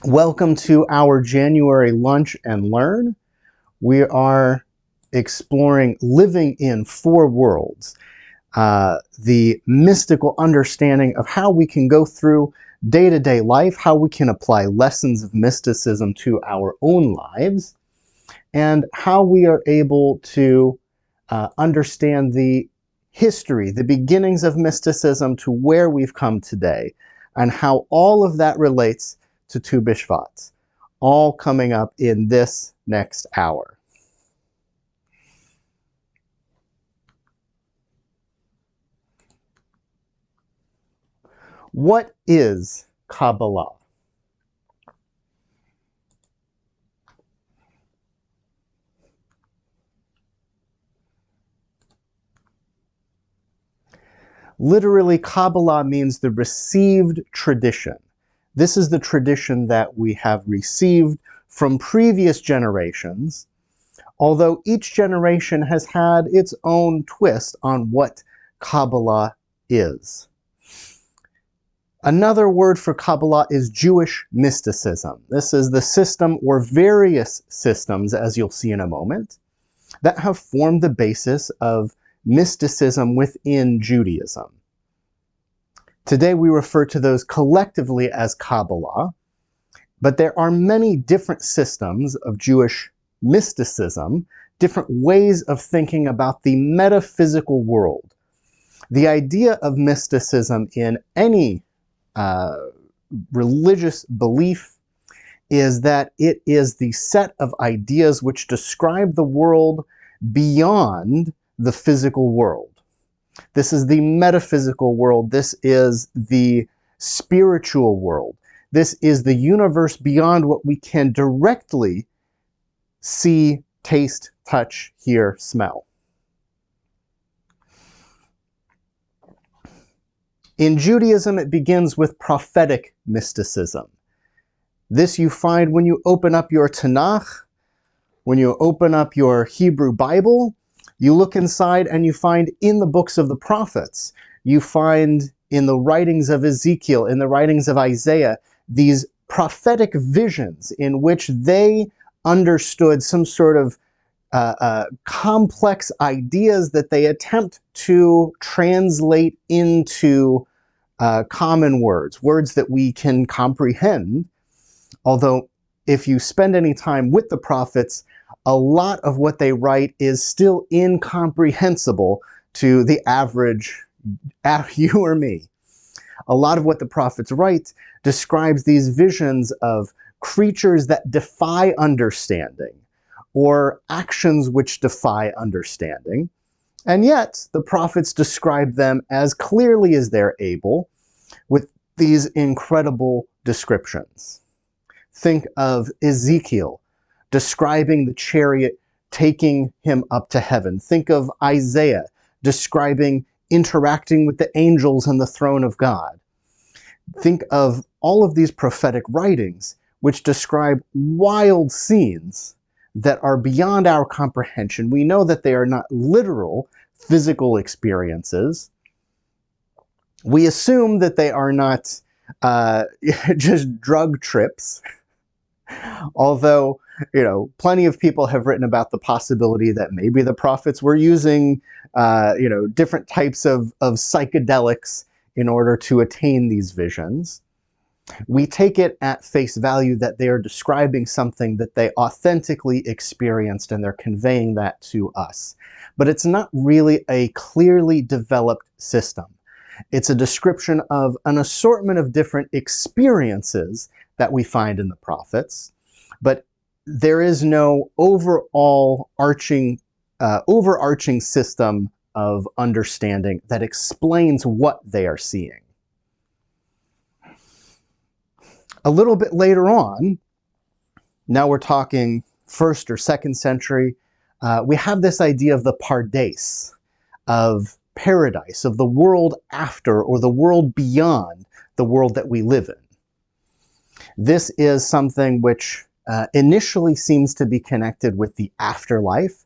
Welcome to our January Lunch and Learn. We are exploring living in four worlds, the mystical understanding of how we can go through day-to-day life, how we can apply lessons of mysticism to our own lives, and how we are able to understand the history, the beginnings of mysticism to where we've come today, and how all of that relates to two BiShvats, all coming up in this next hour. What is Kabbalah? Literally, Kabbalah means the received tradition. This is the tradition that we have received from previous generations, although each generation has had its own twist on what Kabbalah is. Another word for Kabbalah is Jewish mysticism. This is the system or various systems, as you'll see in a moment, that have formed the basis of mysticism within Judaism. Today we refer to those collectively as Kabbalah, but there are many different systems of Jewish mysticism, different ways of thinking about the metaphysical world. The idea of mysticism in any religious belief is that it is the set of ideas which describe the world beyond the physical world. This is the metaphysical world. This is the spiritual world. This is the universe beyond what we can directly see, taste, touch, hear, smell. In Judaism, it begins with prophetic mysticism. This you find when you open up your Tanakh, when you open up your Hebrew Bible. You look inside and you find in the books of the prophets, you find in the writings of Ezekiel, in the writings of Isaiah, these prophetic visions in which they understood some sort of complex ideas that they attempt to translate into common words, words that we can comprehend. Although if you spend any time with the prophets, a lot of what they write is still incomprehensible to the average you or me. A lot of what the prophets write describes these visions of creatures that defy understanding, or actions which defy understanding, and yet the prophets describe them as clearly as they're able with these incredible descriptions. Think of Ezekiel describing the chariot taking him up to heaven. Think of Isaiah describing interacting with the angels and the throne of God. Think of all of these prophetic writings which describe wild scenes that are beyond our comprehension. We know that they are not literal physical experiences. We assume that they are not just drug trips, although plenty of people have written about the possibility that maybe the prophets were using different types of psychedelics in order to attain these visions. We take it at face value that they are describing something that they authentically experienced and they're conveying that to us. But it's not really a clearly developed system. It's a description of an assortment of different experiences that we find in the prophets, but there is no overarching system of understanding that explains what they are seeing. A little bit later on, now we're talking 1st or 2nd century, we have this idea of the Pardes, of paradise, of the world after or the world beyond the world that we live in. This is something which initially seems to be connected with the afterlife,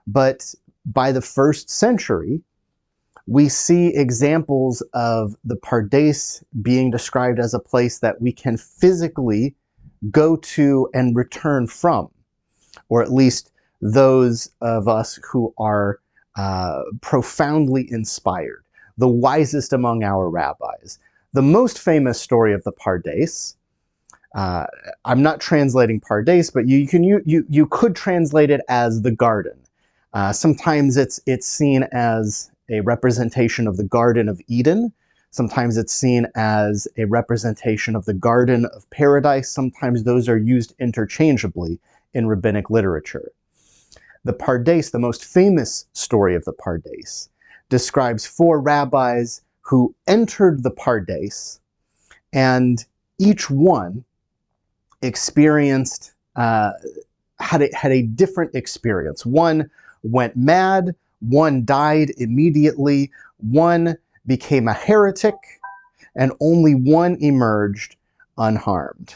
but by the 1st century, we see examples of the Pardes being described as a place that we can physically go to and return from, or at least those of us who are profoundly inspired, the wisest among our rabbis. The most famous story of the Pardes, I'm not translating Pardes, but you could translate it as the garden. Sometimes it's seen as a representation of the Garden of Eden. Sometimes it's seen as a representation of the Garden of Paradise. Sometimes those are used interchangeably in rabbinic literature. The Pardes, the most famous story of the Pardes, describes 4 rabbis who entered the Pardes, and each one experienced, had a different experience. One went mad, one died immediately, one became a heretic, and only one emerged unharmed.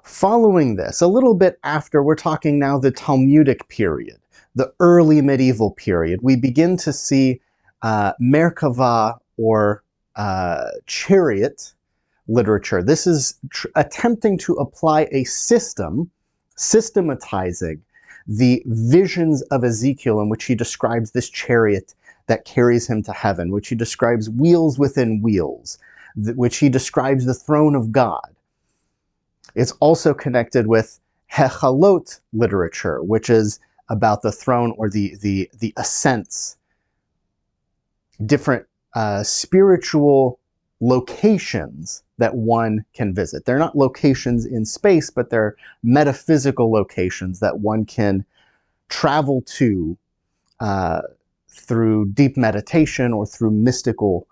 Following this, a little bit after, we're talking now the Talmudic period, the early medieval period, we begin to see Merkava, or chariot literature. This is attempting to apply a system, systematizing the visions of Ezekiel, in which he describes this chariot that carries him to heaven, which he describes wheels within wheels, which he describes the throne of God. It's also connected with Hechalot literature, which is about the throne, or the ascents, different spiritual locations that one can visit. They're not locations in space, but they're metaphysical locations that one can travel to through deep meditation or through mystical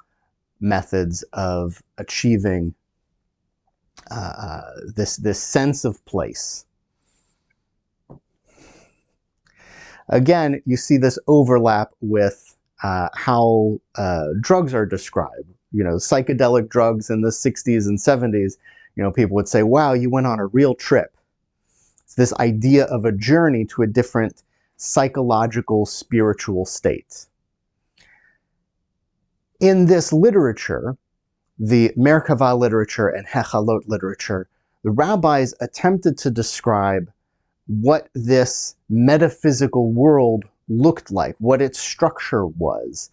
methods of achieving this sense of place. Again, you see this overlap with how drugs are described. You know, psychedelic drugs in the 60s and 70s, you know, people would say, wow, you went on a real trip. It's this idea of a journey to a different psychological, spiritual state. In this literature, the Merkava literature and Hechalot literature, the rabbis attempted to describe what this metaphysical world looked like, what its structure was,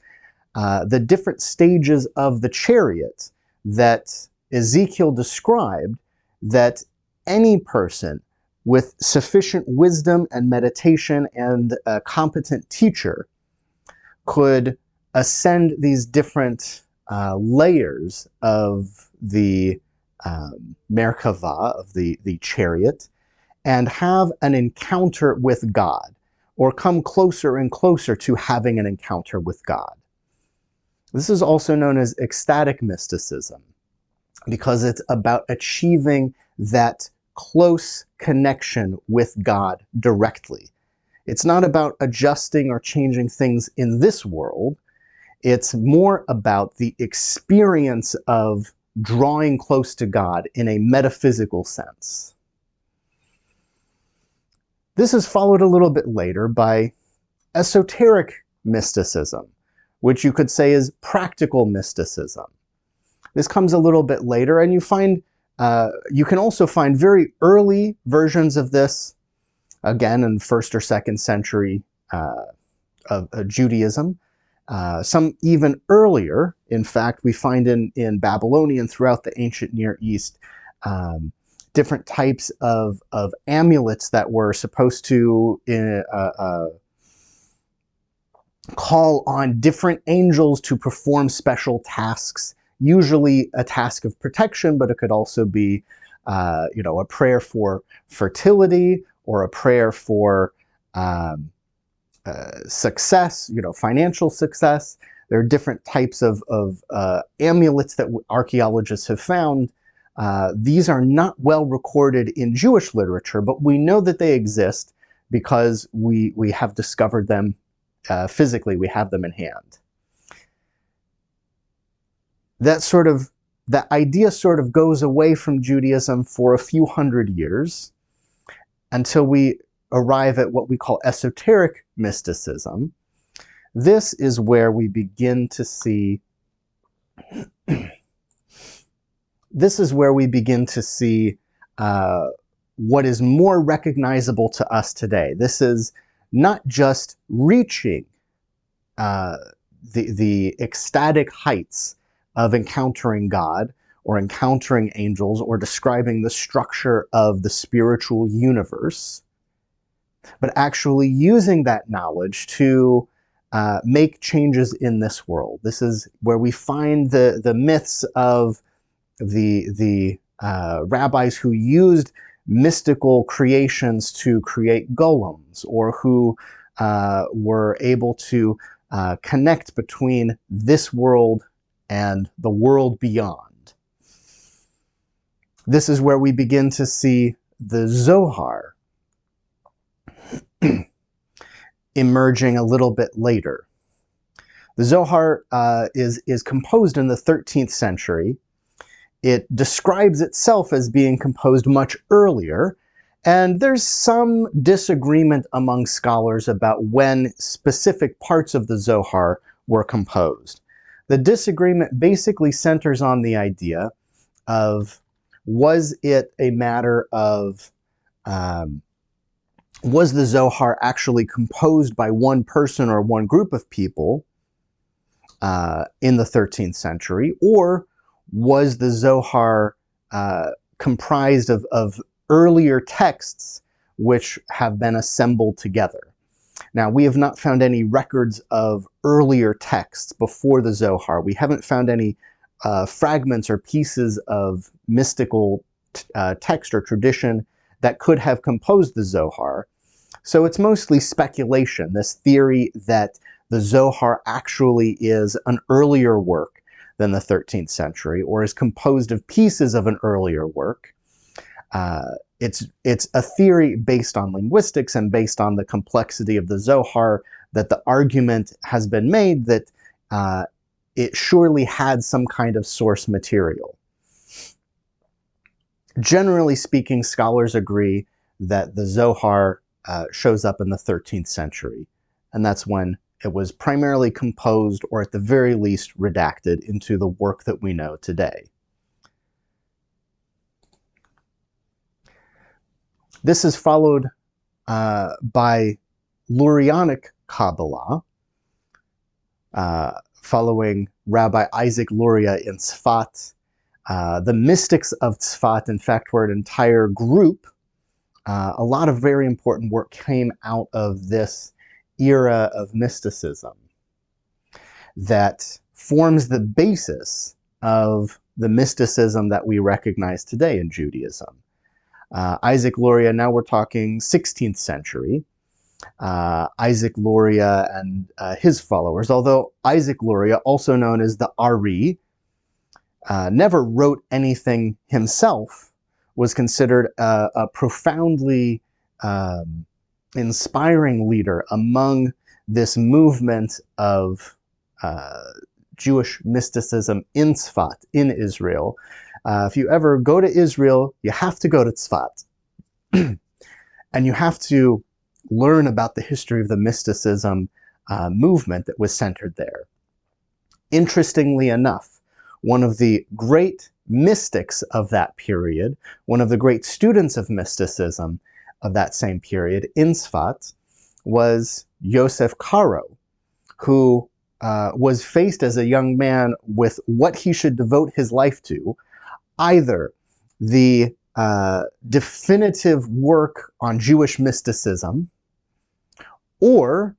the different stages of the chariot that Ezekiel described, that any person with sufficient wisdom and meditation and a competent teacher could ascend these different layers of the Merkava, of the chariot, and have an encounter with God, or come closer and closer to having an encounter with God. This is also known as ecstatic mysticism, because it's about achieving that close connection with God directly. It's not about adjusting or changing things in this world. It's more about the experience of drawing close to God in a metaphysical sense. This is followed a little bit later by esoteric mysticism, which you could say is practical mysticism. This comes a little bit later, and you can also find very early versions of this, again in 1st or 2nd century of Judaism. Some even earlier. In fact, we find in Babylonian, throughout the ancient Near East, different types of amulets that were supposed to call on different angels to perform special tasks, usually a task of protection, but it could also be a prayer for fertility, or a prayer for success, financial success. There are different types of amulets that archaeologists have found. These are not well recorded in Jewish literature, but we know that they exist because we have discovered them physically. We have them in hand. That sort of that idea sort of goes away from Judaism for a few hundred years until we arrive at what we call esoteric mysticism. This is where we begin to see what is more recognizable to us today. This is not just reaching the ecstatic heights of encountering God or encountering angels or describing the structure of the spiritual universe, but actually using that knowledge to make changes in this world. This is where we find the myths of the rabbis who used mystical creations to create golems, or who were able to connect between this world and the world beyond. This is where we begin to see the Zohar emerging a little bit later. The Zohar is composed in the 13th century. It describes itself as being composed much earlier, and there's some disagreement among scholars about when specific parts of the Zohar were composed. The disagreement basically centers on the idea of, was it a matter of, was the Zohar actually composed by one person or one group of people in the 13th century, or was the Zohar comprised of earlier texts which have been assembled together? Now, we have not found any records of earlier texts before the Zohar. We haven't found any fragments or pieces of mystical text or tradition that could have composed the Zohar. So it's mostly speculation, this theory that the Zohar actually is an earlier work than the 13th century, or is composed of pieces of an earlier work. It's a theory based on linguistics and based on the complexity of the Zohar, that the argument has been made that it surely had some kind of source material. Generally speaking, scholars agree that the Zohar shows up in the 13th century, and that's when it was primarily composed, or at the very least redacted, into the work that we know today. This is followed by Lurianic Kabbalah, following Rabbi Isaac Luria in Tzfat. The mystics of Tzfat, in fact, were an entire group. A lot of very important work came out of this era of mysticism that forms the basis of the mysticism that we recognize today in Judaism. Isaac Luria, now we're talking 16th century. Isaac Luria and his followers, although Isaac Luria, also known as the Ari, never wrote anything himself, was considered a profoundly inspiring leader among this movement of Jewish mysticism in Tzfat, in Israel. If you ever go to Israel, you have to go to Tzfat. And you have to learn about the history of the mysticism movement that was centered there. Interestingly enough, one of the great mystics of that period, one of the great students of mysticism of that same period in Tzfat, was Yosef Karo, who was faced as a young man with what he should devote his life to: either the definitive work on Jewish mysticism, or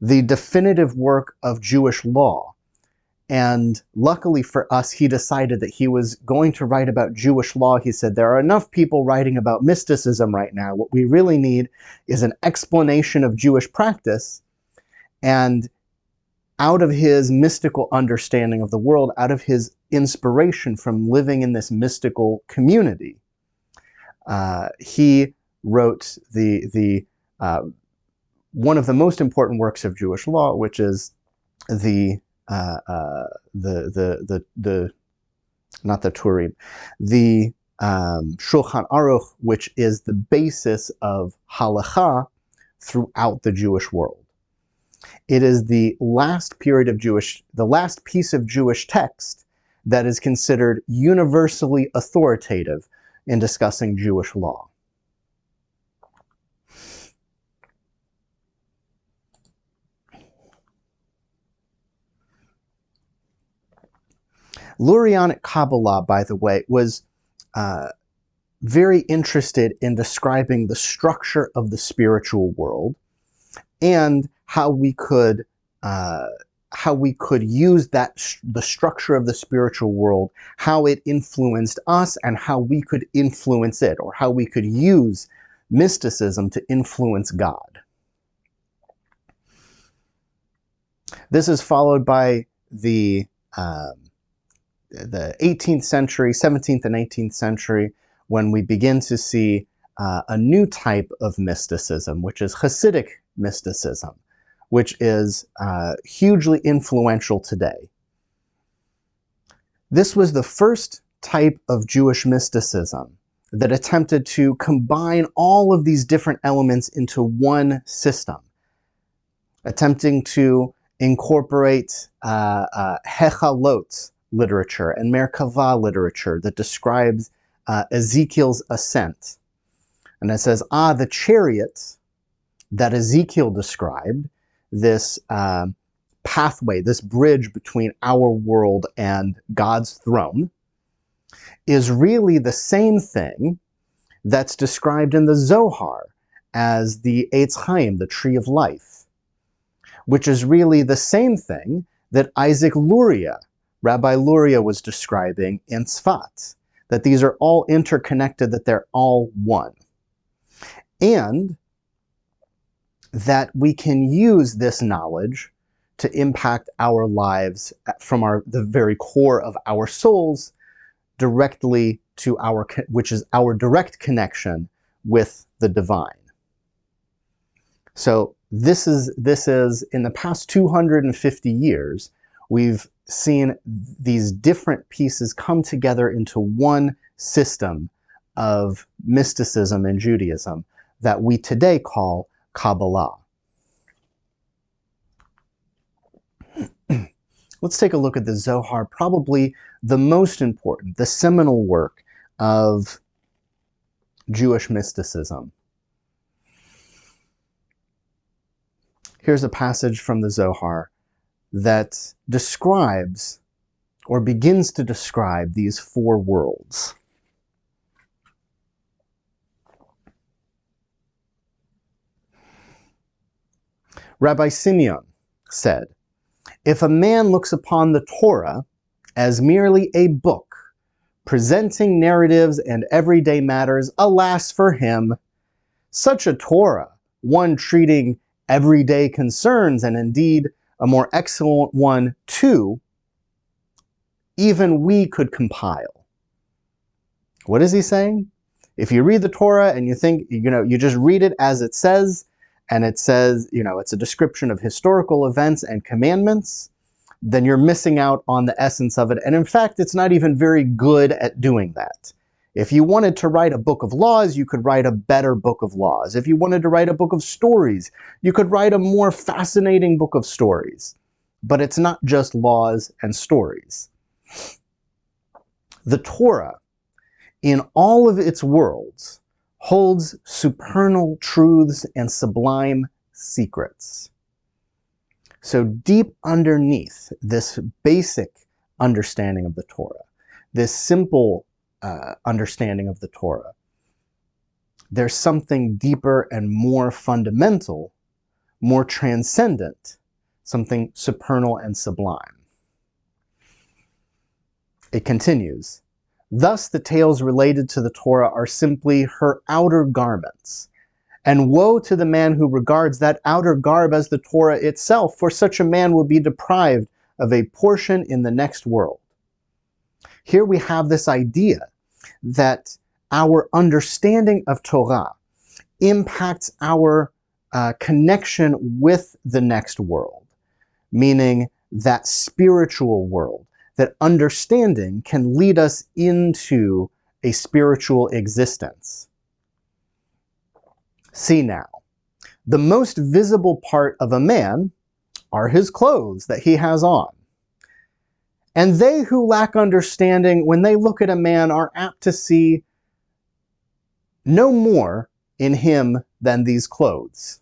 the definitive work of Jewish law. And luckily for us, he decided that he was going to write about Jewish law. He said, there are enough people writing about mysticism right now. What we really need is an explanation of Jewish practice. And out of his mystical understanding of the world, out of his inspiration from living in this mystical community, he wrote one of the most important works of Jewish law, which is the not the Turim, the Shulchan Aruch, which is the basis of halacha throughout the Jewish world. It is the last piece of Jewish text that is considered universally authoritative in discussing Jewish law. Lurianic Kabbalah, by the way, was very interested in describing the structure of the spiritual world and how we could use the structure of the spiritual world, how it influenced us, and how we could influence it, or how we could use mysticism to influence God. This is followed by the 18th century, 17th and 18th century, when we begin to see a new type of mysticism, which is Hasidic mysticism, which is hugely influential today. This was the first type of Jewish mysticism that attempted to combine all of these different elements into one system, attempting to incorporate Hechalot literature and Merkavah literature that describes Ezekiel's ascent. And it says, the chariot that Ezekiel described, this pathway, this bridge between our world and God's throne, is really the same thing that's described in the Zohar as the Eitz Chaim, the tree of life, which is really the same thing that Rabbi Luria was describing in Tzfat, that these are all interconnected, that they're all one. And that we can use this knowledge to impact our lives from the very core of our souls directly to which is our direct connection with the divine. So this is in the past 250 years, we've seen these different pieces come together into one system of mysticism in Judaism that we today call Kabbalah. Let's take a look at the Zohar, probably the most important, the seminal work of Jewish mysticism. Here's a passage from the Zohar that describes, or begins to describe, these four worlds. Rabbi Simeon said, "If a man looks upon the Torah as merely a book presenting narratives and everyday matters, alas for him. Such a Torah, one treating everyday concerns, and indeed a more excellent one too, even we could compile." What is he saying? If you read the Torah and you think, you just read it as it says, and it says, it's a description of historical events and commandments, then you're missing out on the essence of it. And in fact, it's not even very good at doing that. If you wanted to write a book of laws, you could write a better book of laws. If you wanted to write a book of stories, you could write a more fascinating book of stories. But it's not just laws and stories. The Torah, in all of its worlds, holds supernal truths and sublime secrets. So deep underneath this basic understanding of the Torah, this simple understanding of the Torah, there's something deeper and more fundamental, more transcendent, something supernal and sublime. It continues, "Thus the tales related to the Torah are simply her outer garments. And woe to the man who regards that outer garb as the Torah itself, for such a man will be deprived of a portion in the next world." Here we have this idea that our understanding of Torah impacts our connection with the next world, meaning that spiritual world that understanding can lead us into a spiritual existence. See now, the most visible part of a man are his clothes that he has on. And they who lack understanding, when they look at a man, are apt to see no more in him than these clothes.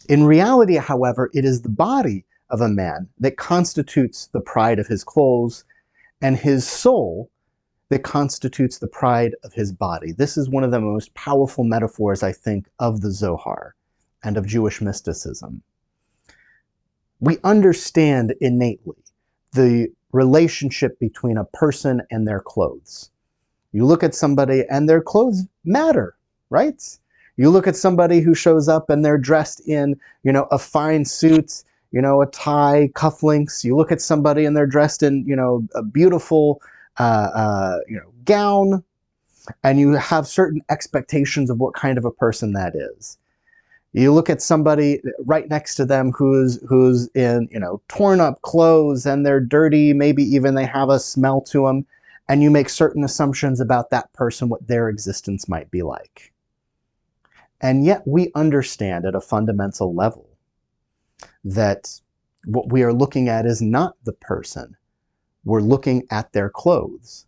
In reality, however, it is the body of a man that constitutes the pride of his clothes, and his soul that constitutes the pride of his body. This is one of the most powerful metaphors, I think, of the Zohar and of Jewish mysticism. We understand innately the relationship between a person and their clothes. You look at somebody and their clothes matter, right? You look at somebody who shows up and they're dressed in, a fine suit, a tie, cufflinks. You look at somebody and they're dressed in, a beautiful, gown, and you have certain expectations of what kind of a person that is. You look at somebody right next to them who's in, torn up clothes and they're dirty, maybe even they have a smell to them, and you make certain assumptions about that person, what their existence might be like. And yet we understand at a fundamental level that what we are looking at is not the person. We're looking at their clothes.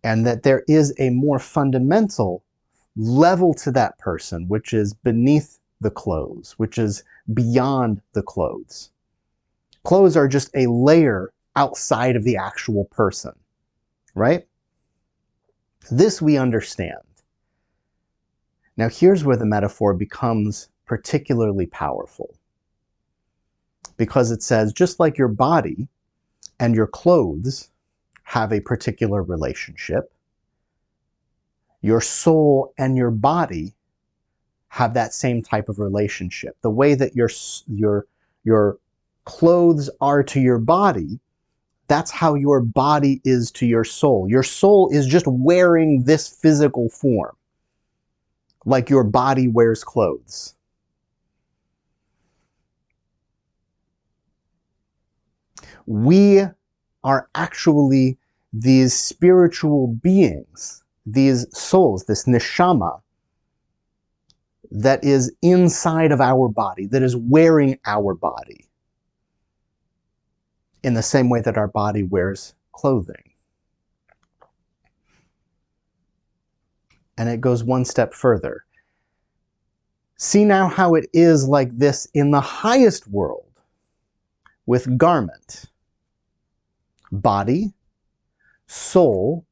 And that there is a more fundamental level to that person, which is beneath the clothes, which is beyond the clothes. Clothes are just a layer outside of the actual person, right? This we understand. Now here's where the metaphor becomes particularly powerful. Because it says, just like your body and your clothes have a particular relationship, your soul and your body have that same type of relationship. The way that your clothes are to your body, that's how your body is to your soul. Your soul is just wearing this physical form, like your body wears clothes. We are actually these spiritual beings, these souls, this neshama, that is inside of our body, that is wearing our body, in the same way that our body wears clothing. And it goes one step further. See now how it is like this in the highest world, with garment, body, soul,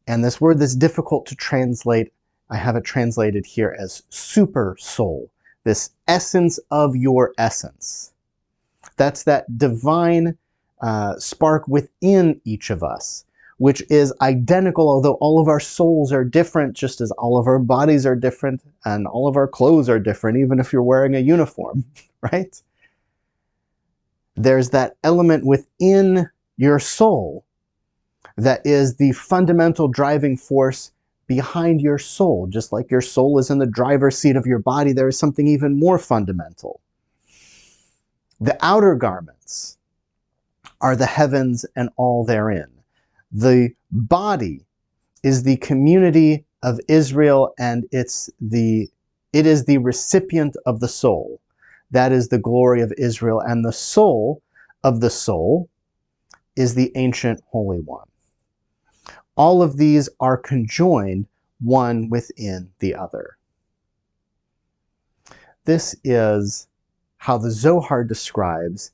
and this word that's difficult to translate, I have it translated here as super soul, this essence of your essence. That's that divine spark within each of us, which is identical, although all of our souls are different, just as all of our bodies are different and all of our clothes are different, even if you're wearing a uniform, right? There's that element within your soul that is the fundamental driving force behind your soul. Just like your soul is in the driver's seat of your body, there is something even more fundamental. The outer garments are the heavens and all therein. The body is the community of Israel, and it is the recipient of the soul. That is the glory of Israel, and the soul of the soul is the ancient Holy One. All of these are conjoined one within the other. This is how the Zohar describes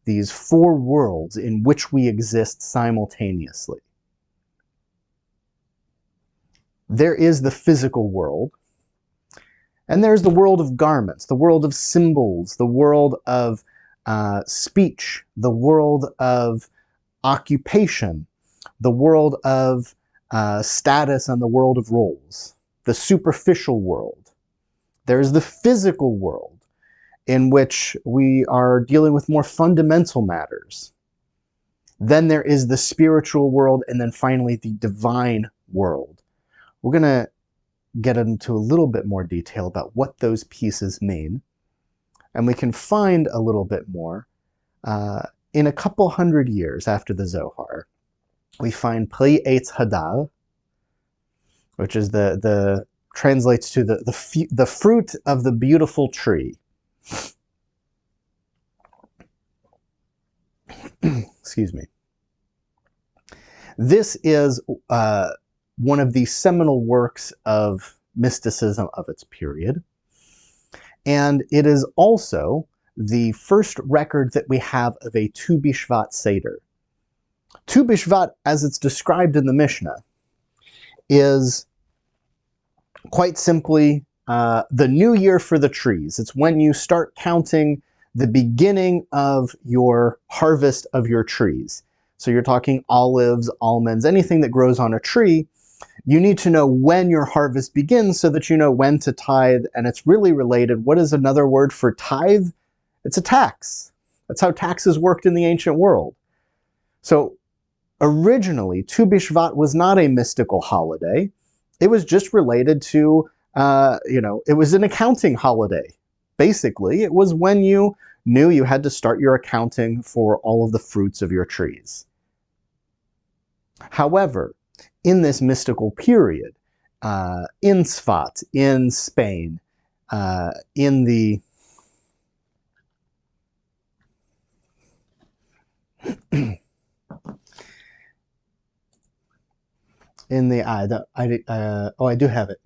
these four worlds in which we exist simultaneously. There is the physical world, and there's the world of garments, the world of symbols, the world of speech, the world of occupation, the world of status, and the world of roles, the superficial world. There's the physical world, in which we are dealing with more fundamental matters. Then there is the spiritual world, and then finally the divine world. We're going to get into a little bit more detail about what those pieces mean, and we can find a little bit more in a couple hundred years after the Zohar, we find Pri Eitz Hadar, which is translates to the fruit of the beautiful tree. Excuse me. This is one of the seminal works of mysticism of its period, and it is also the first record that we have of a Tu BiShvat Seder. Tu BiShvat, as it's described in the Mishnah, is quite simply the new year for the trees. It's when you start counting the beginning of your harvest of your trees. So you're talking olives, almonds, anything that grows on a tree. You need to know when your harvest begins so that you know when to tithe, and it's really related. What is another word for tithe? It's a tax. That's how taxes worked in the ancient world. So originally, Tu BiShvat was not a mystical holiday. It was just related to, it was an accounting holiday. Basically, it was when you knew you had to start your accounting for all of the fruits of your trees. However, in this mystical period, in Tzfat, in Spain, in the I do have it.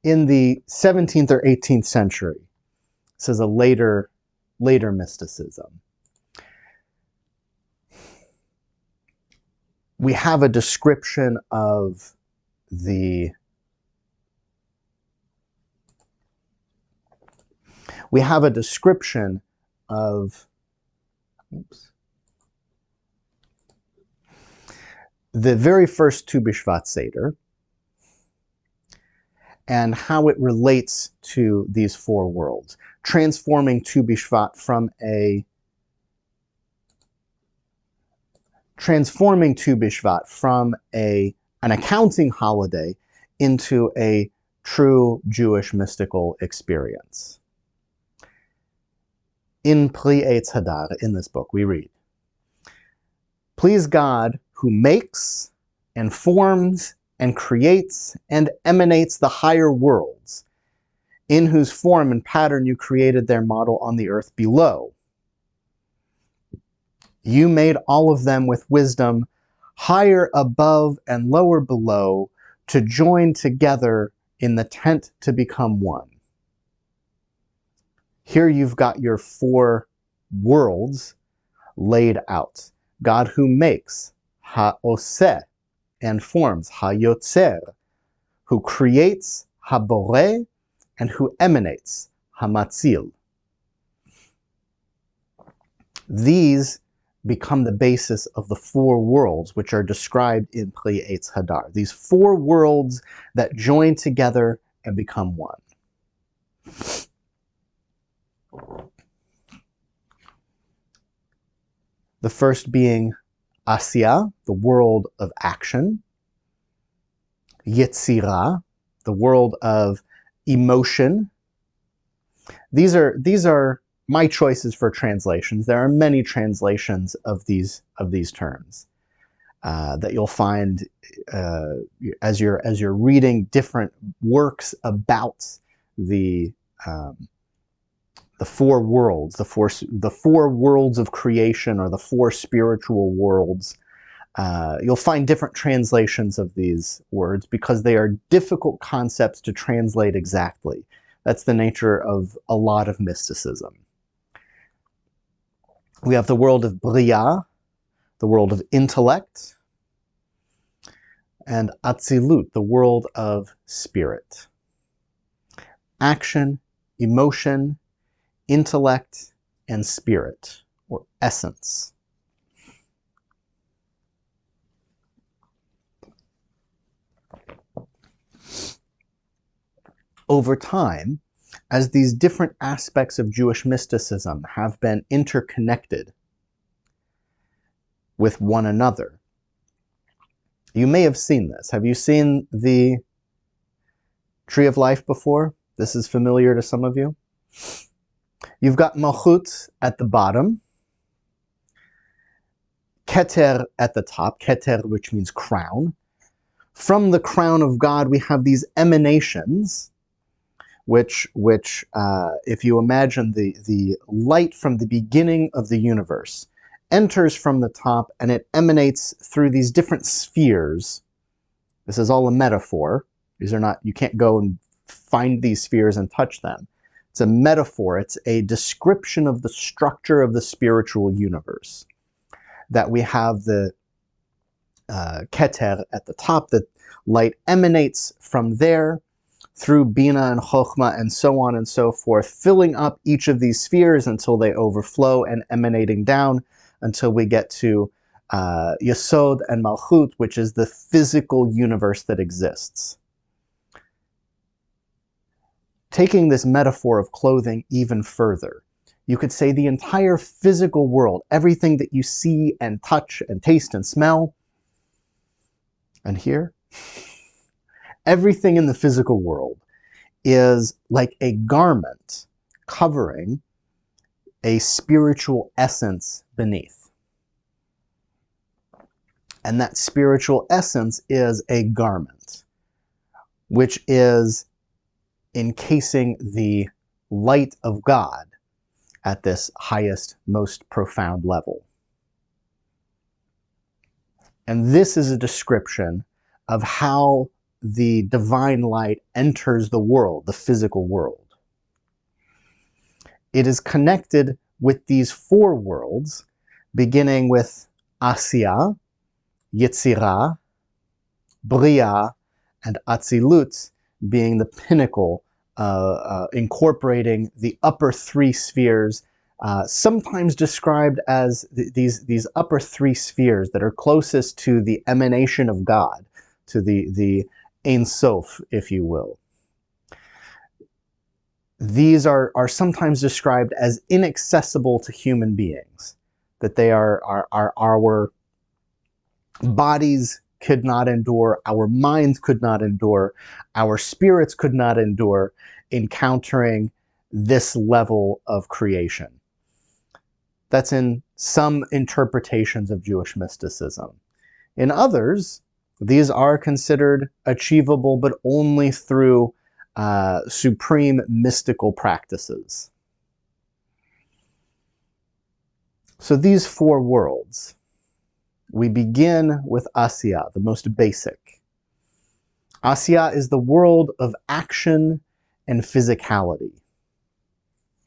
In the 17th or 18th century, this is a later mysticism. We have a description of the very first Tu BiShvat Seder and how it relates to these four worlds, transforming Tu BiShvat from an accounting holiday into a true Jewish mystical experience. In Pri Eitz Hadar, in this book, we read, "Please God, who makes and forms and creates and emanates the higher worlds, in whose form and pattern you created their model on the earth below. You made all of them with wisdom, higher above and lower below, to join together in the tent to become one." Here you've got your four worlds laid out. God who makes, ha-oseh, and forms, ha-yotzer, who creates, ha-boreh, and who emanates, ha-matzil. These become the basis of the four worlds which are described in Pri Eitz Hadar. These four worlds that join together and become one. The first being Assiyah, the world of action. Yetzirah, the world of emotion. These are my choices for translations. There are many translations of these terms that you'll find as you're reading different works about the four worlds, the four worlds of creation, or the four spiritual worlds. You'll find different translations of these words because they are difficult concepts to translate exactly. That's the nature of a lot of mysticism. We have the world of Bria, the world of intellect, and Atzilut, the world of spirit. Action, emotion, intellect, and spirit, or essence. Over time, as these different aspects of Jewish mysticism have been interconnected with one another, you may have seen this. Have you seen the Tree of Life before? This is familiar to some of you. You've got Malchut at the bottom, Keter at the top, Keter, which means crown. From the crown of God, we have these emanations, which if you imagine the light from the beginning of the universe enters from the top and it emanates through these different spheres. This is all a metaphor. These are not, you can't go and find these spheres and touch them. It's a metaphor. It's a description of the structure of the spiritual universe. That we have the Keter at the top, the light emanates from there through Bina and Chokhmah and so on and so forth, filling up each of these spheres until they overflow and emanating down until we get to Yesod and Malchut, which is the physical universe that exists. Taking this metaphor of clothing even further, you could say the entire physical world, everything that you see and touch and taste and smell and hear, everything in the physical world is like a garment covering a spiritual essence beneath. And that spiritual essence is a garment, which is encasing the light of God at this highest, most profound level. And this is a description of how the divine light enters the world, the physical world. It is connected with these four worlds, beginning with Assiyah, Yetzirah, Bria, and Atzilut being the pinnacle, incorporating the upper three spheres, sometimes described as these upper three spheres that are closest to the emanation of God, to the Ein Sof, if you will. These are sometimes described as inaccessible to human beings, that they are our bodies could not endure, our minds could not endure, our spirits could not endure encountering this level of creation. That's in some interpretations of Jewish mysticism. In others, these are considered achievable, but only through supreme mystical practices. So these four worlds, we begin with Assiyah, the most basic. Assiyah is the world of action and physicality.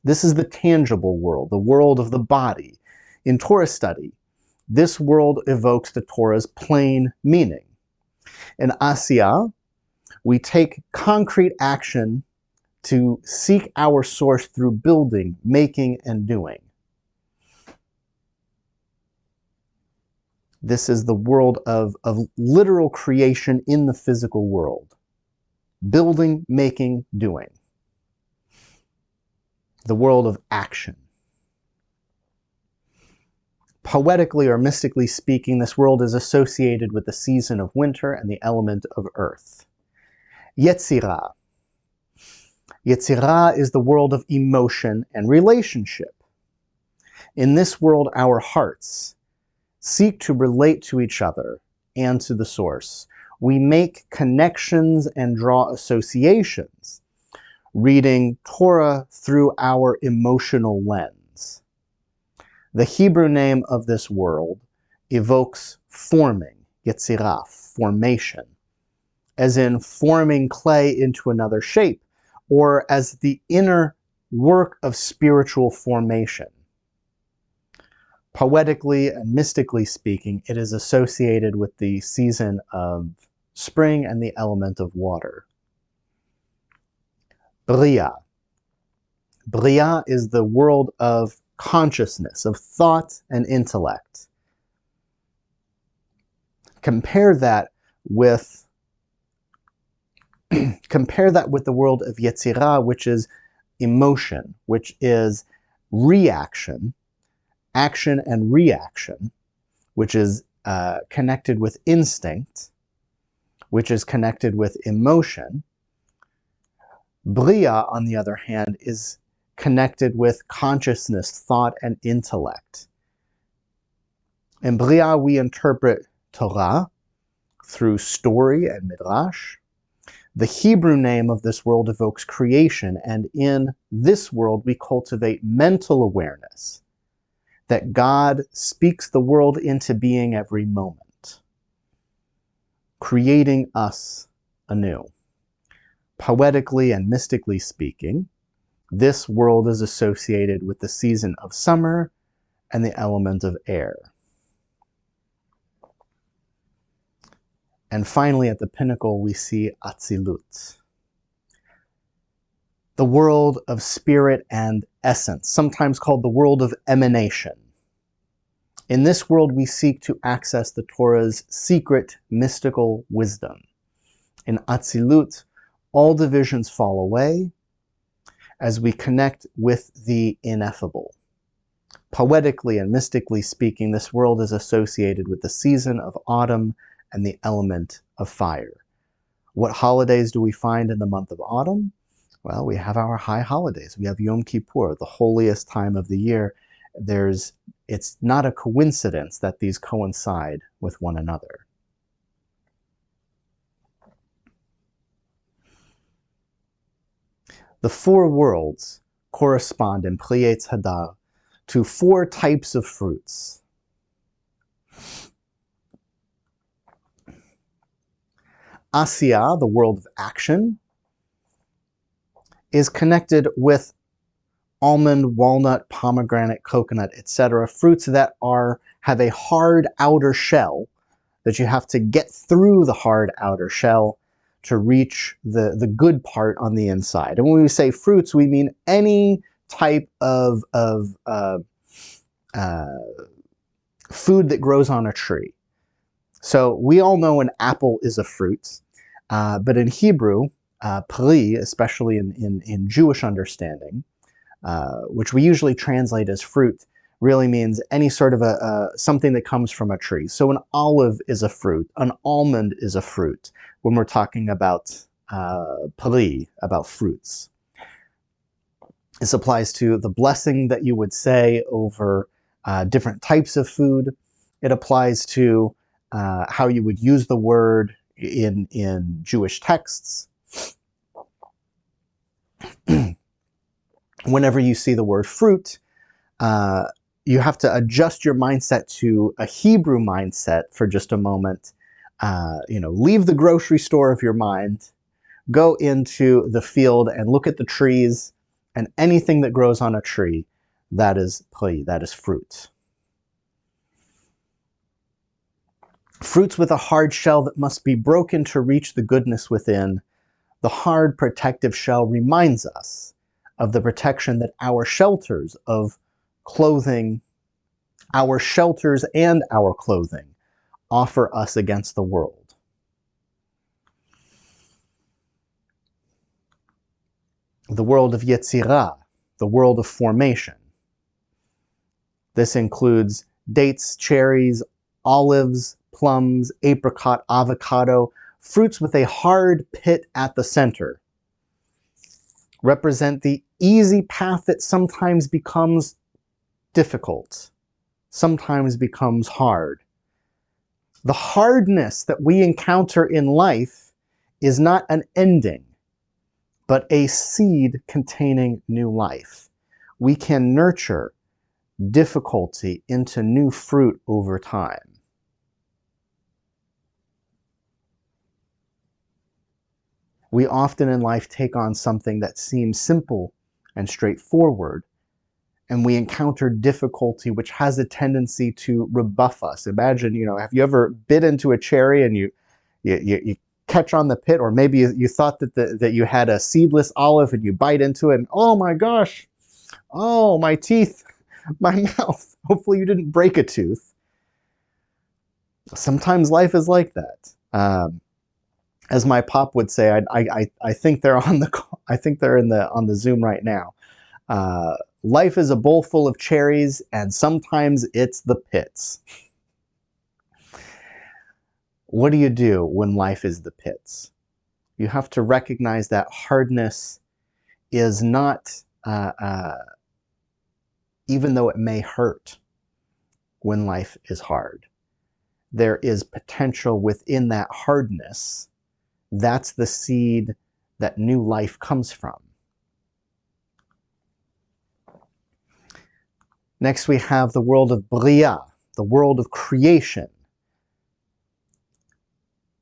This is the tangible world, the world of the body. In Torah study, this world evokes the Torah's plain meaning. In Assiyah, we take concrete action to seek our source through building, making, and doing. This is the world of literal creation in the physical world. Building, making, doing. The world of action. Poetically or mystically speaking, this world is associated with the season of winter and the element of earth. Yetzirah. Yetzirah is the world of emotion and relationship. In this world, our hearts seek to relate to each other and to the source. We make connections and draw associations, reading Torah through our emotional lens. The Hebrew name of this world evokes forming, yetzirah, formation, as in forming clay into another shape, or as the inner work of spiritual formation. Poetically and mystically speaking, it is associated with the season of spring and the element of water. Bria. Bria is the world of consciousness, of thought and intellect. Compare that with the world of Yetzirah, which is emotion, which is reaction, action and reaction, which is connected with instinct, which is connected with emotion. Bria, on the other hand, is connected with consciousness, thought, and intellect. In Bria, we interpret Torah through story and midrash. The Hebrew name of this world evokes creation, and in this world we cultivate mental awareness that God speaks the world into being every moment, creating us anew. Poetically and mystically speaking, this world is associated with the season of summer and the element of air. And finally, at the pinnacle, we see Atzilut, the world of spirit and essence, sometimes called the world of emanation. In this world, we seek to access the Torah's secret mystical wisdom. In Atzilut, all divisions fall away as we connect with the ineffable. Poetically and mystically speaking, this world is associated with the season of autumn and the element of fire. What holidays do we find in the month of autumn? Well, we have our high holidays. We have Yom Kippur, the holiest time of the year. It's not a coincidence that these coincide with one another. The four worlds correspond in Priyetz Hadar to four types of fruits. Assiyah, the world of action, is connected with almond, walnut, pomegranate, coconut, etc. Fruits that have a hard outer shell, that you have to get through the hard outer shell to reach the good part on the inside. And when we say fruits, we mean any type of food that grows on a tree. So we all know an apple is a fruit, but in Hebrew, pri, especially in Jewish understanding, which we usually translate as fruit, really means any sort of something that comes from a tree. So an olive is a fruit, an almond is a fruit, when we're talking about pri, about fruits. This applies to the blessing that you would say over different types of food. It applies to how you would use the word in Jewish texts. Whenever you see the word fruit, you have to adjust your mindset to a Hebrew mindset for just a moment. Leave the grocery store of your mind, go into the field and look at the trees, and anything that grows on a tree, that is pri, that is fruit. Fruits with a hard shell that must be broken to reach the goodness within. The hard protective shell reminds us of the protection that our shelters of clothing, our shelters and our clothing offer us against the world. The world of Yetzirah, the world of formation. This includes dates, cherries, olives, plums, apricot, avocado, fruits with a hard pit at the center. Represent the easy path that sometimes becomes difficult, sometimes becomes hard. The hardness that we encounter in life is not an ending, but a seed containing new life. We can nurture difficulty into new fruit over time. We often in life take on something that seems simple and straightforward, and we encounter difficulty which has a tendency to rebuff us. Imagine, have you ever bit into a cherry and you catch on the pit, or maybe you thought that you had a seedless olive and you bite into it and oh my gosh, oh my teeth, my mouth. Hopefully you didn't break a tooth. Sometimes life is like that. As my pop would say, I think they're on the on the Zoom right now. Life is a bowl full of cherries, and sometimes it's the pits. What do you do when life is the pits? You have to recognize that hardness is not, even though it may hurt, when life is hard. There is potential within that hardness. That's the seed that new life comes from. Next we have the world of Bria, the world of creation.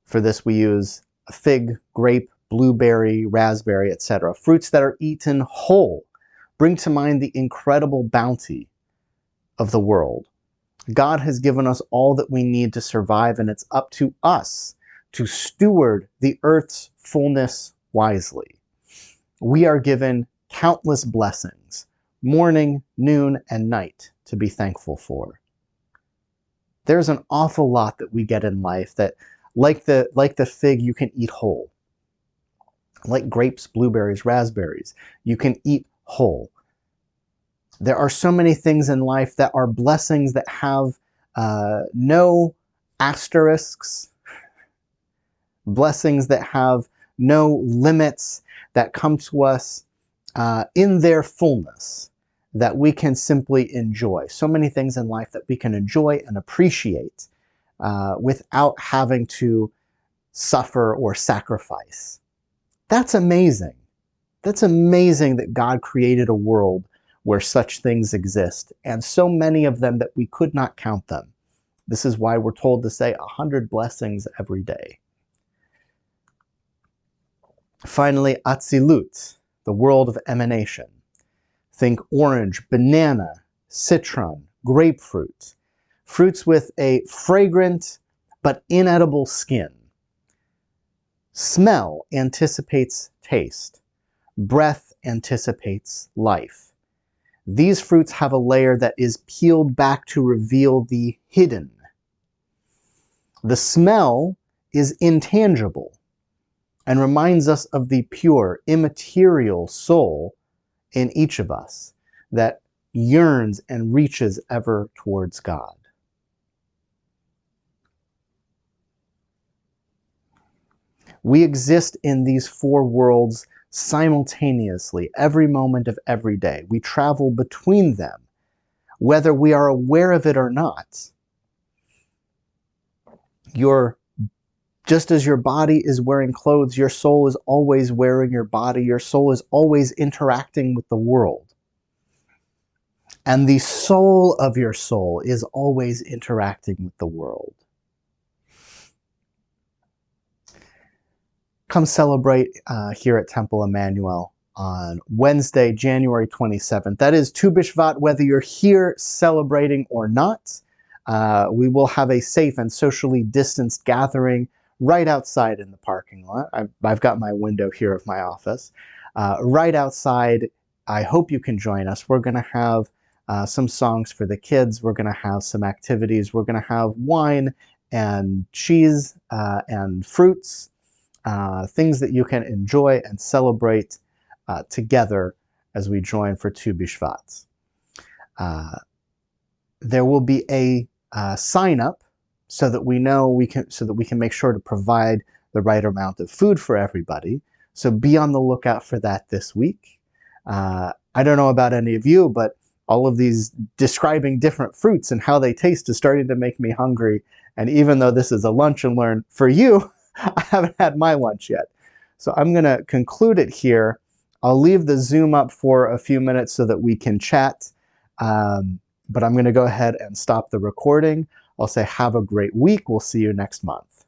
For this we use a fig, grape, blueberry, raspberry, etc. Fruits that are eaten whole bring to mind the incredible bounty of the world. God has given us all that we need to survive, and it's up to us to steward the earth's fullness wisely. We are given countless blessings, morning, noon, and night, to be thankful for. There's an awful lot that we get in life that, like the fig, you can eat whole. Like grapes, blueberries, raspberries, you can eat whole. There are so many things in life that are blessings that have no asterisks, blessings that have no limits, that come to us in their fullness, that we can simply enjoy. So many things in life that we can enjoy and appreciate without having to suffer or sacrifice. That's amazing. That's amazing that God created a world where such things exist, and so many of them that we could not count them. This is why we're told to say 100 blessings every day. Finally, Atzilut, the world of emanation. Think orange, banana, citron, grapefruit, fruits with a fragrant but inedible skin. Smell anticipates taste. Breath anticipates life. These fruits have a layer that is peeled back to reveal the hidden. The smell is intangible and reminds us of the pure, immaterial soul in each of us that yearns and reaches ever towards God. We exist in these four worlds simultaneously, every moment of every day. We travel between them, whether we are aware of it or not. Just as your body is wearing clothes, your soul is always wearing your body. Your soul is always interacting with the world. And the soul of your soul is always interacting with the world. Come celebrate here at Temple Emmanuel on Wednesday, January 27th. That is Tu BiShvat, whether you're here celebrating or not. We will have a safe and socially distanced gathering right outside in the parking lot. I've got my window here of my office. Right outside, I hope you can join us. We're going to have some songs for the kids. We're going to have some activities. We're going to have wine and cheese and fruits. Things that you can enjoy and celebrate together as we join for Tu BiShvat. There will be a sign up so that we can make sure to provide the right amount of food for everybody. So be on the lookout for that this week. I don't know about any of you, but all of these describing different fruits and how they taste is starting to make me hungry. And even though this is a lunch and learn for you, I haven't had my lunch yet. So I'm going to conclude it here. I'll leave the Zoom up for a few minutes so that we can chat. But I'm going to go ahead and stop the recording. I'll say have a great week. We'll see you next month.